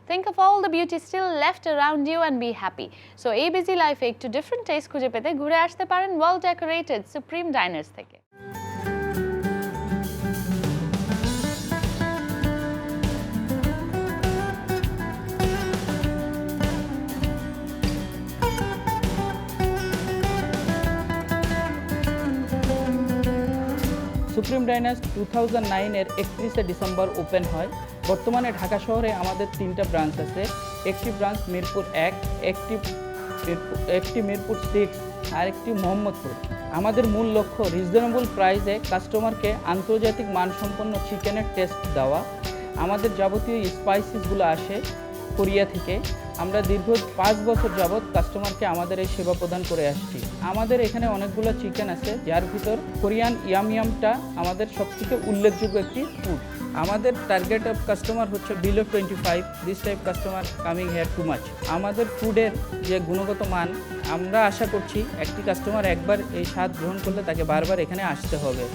Think of all the beauty still left around you and be happy. So এই busy life এ একটু different taste খুঁজে পেতে ঘুরে আসতে পারেন well decorated Supreme Diners থেকে। সুপ্রিম ডাইনার্স 2009 এর 31 ডিসেম্বর ওপেন হয়। বর্তমানে ঢাকা শহরে আমাদের 3টা ব্রাঞ্চ আছে। একটি ব্রাঞ্চ মিরপুর 1, একটি মিরপুর 6 আর একটি মোহাম্মদপুর। আমাদের মূল লক্ষ্য রিজনেবল প্রাইসে কাস্টমারকে আন্তর্জাতিক মানসম্পন্ন চিকেনের টেস্ট দেওয়া। আমাদের যাবতীয় স্পাইসেসগুলো আসে কোরিয়া থেকে। আমরা দীর্ঘ 5 বছর যাবৎ কাস্টমারকে আমাদের এই সেবা প্রদান করে আসছি। আমাদের এখানে অনেকগুলো চিকেন আছে, যার ভিতর কোরিয়ান ইয়ামটা আমাদের সবথেকে উল্লেখযোগ্য একটি ফুড। আমাদের টার্গেট অফ কাস্টমার হচ্ছে below 25। This type customer coming here too much. আমাদের ফুডের যে গুণগত মান, আমরা আশা করছি একটি কাস্টমার একবার এই স্বাদ গ্রহণ করলে তাকে বারবার এখানে আসতে হবে।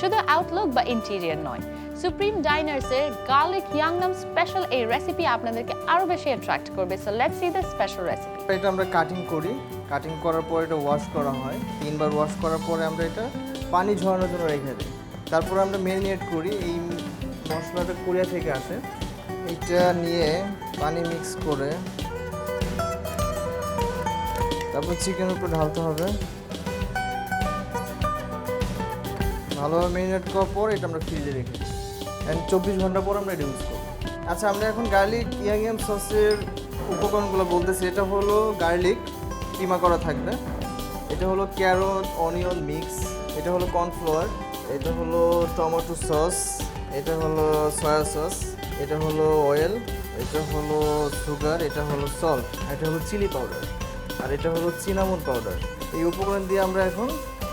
শুধু আউটলুক বা ইন্টেরিয়র নয়, সুপ্রিম ডাইনার্সের গার্লিক ইয়াংনাম স্পেশাল এই রেসিপি আপনাদেরকে আরো বেশি অ্যাট্রাক্ট করবে। So let's see the special recipe. এটা আমরা কাটিং করি, কাটিং করার পর এটা ওয়াশ করা হয়। 3 বার ওয়াশ করার পরে আমরা এটা পানি ঝরানোর জন্য রেখে দিই। তারপর আমরা ম্যারিনেট করি। এই মশলাটা কোরিয়া থেকে আসে। এটা নিয়ে পানি মিক্স করে তারপর চিকেনের উপর ঢালতে হবে। ভালোভাবে ম্যারিনেট করার পর এটা আমরা ফ্রিজে রেখে দিই। 24 ঘন্টা পর আমরা এটা ইউজ করব। আচ্ছা, আমরা এখন গার্লিক ইয়াং সসের উপকরণগুলো বলতেছি। এটা হলো গার্লিক কিমা করা থাকবে, এটা হলো ক্যারট অনিয়ন মিক্স, এটা হলো কর্নফ্লাওয়ার, এটা হলো টমেটো সস, এটা হলো সয়া সস, এটা হলো অয়েল, এটা হলো সুগার, এটা হলো সল্ট, এটা হলো চিলি পাউডার, আর এটা হলো সিনামন পাউডার। এই উপকরণ দিয়ে আমরা এখন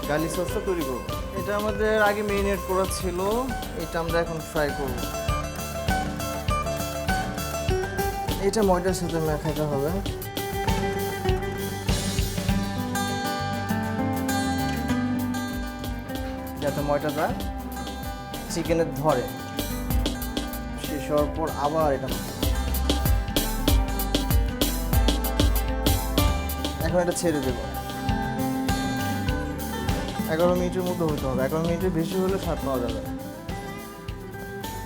গার্লিক সসটা তৈরি করব। এটা আমাদের আগে ম্যারিনেট করা ছিল, এটা আমরা এখন ফ্রাই করব। এটা ময়দার সাথে মেখাতে হবে। যাতে ময়দাটা চিকেনে ধরে। শেষ হওয়ার পর আবার এটা এখন এটা ছেড়ে দেব। 11 মিনিটের মধ্যে হতে হবে। 11 মিনিটের বেশি হলে স্বাদ পাওয়া যাবে।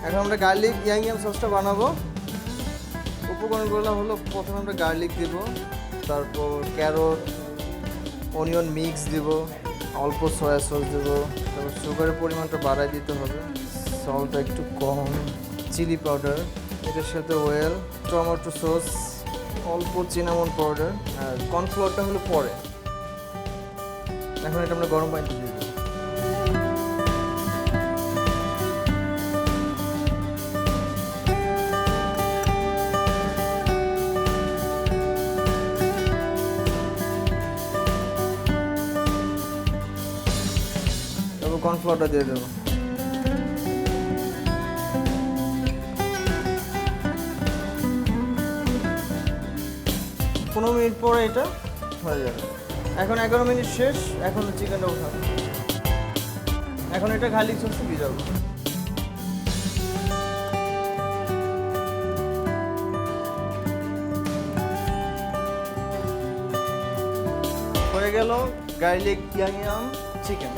এখন আমরা গার্লিক ইয়াং সসটা বানাবো। উপকরণগুলো হলো, প্রথমে আমরা গার্লিক দেব, তারপর ক্যারট অনিয়ন মিক্স দেব, অল্প সয়া সস দেব, তারপর সুগারের পরিমাণটা বাড়ায় দিতে হবে, সল্টটা একটু কম, চিলি পাউডার, এটার সাথে অয়েল, টমেটো সস, অল্প সিনামন পাউডার, আর কর্নফ্লাওয়ারটা হলো পরে। এখন এটা আমরা গরম পানিতে দিয়ে দেব। তারপর কর্নফ্লাওয়ারটা দিয়ে দেবো। 15 মিনিট পরে এটা হয়ে যাবে। এখন 11 মিনিট শেষ। এখন চিকেনটা উঠাবো। এখন এটা গার্লিক সসে ভিজাবো। হয়ে গেল গার্লিক ইয়াং চিকেন।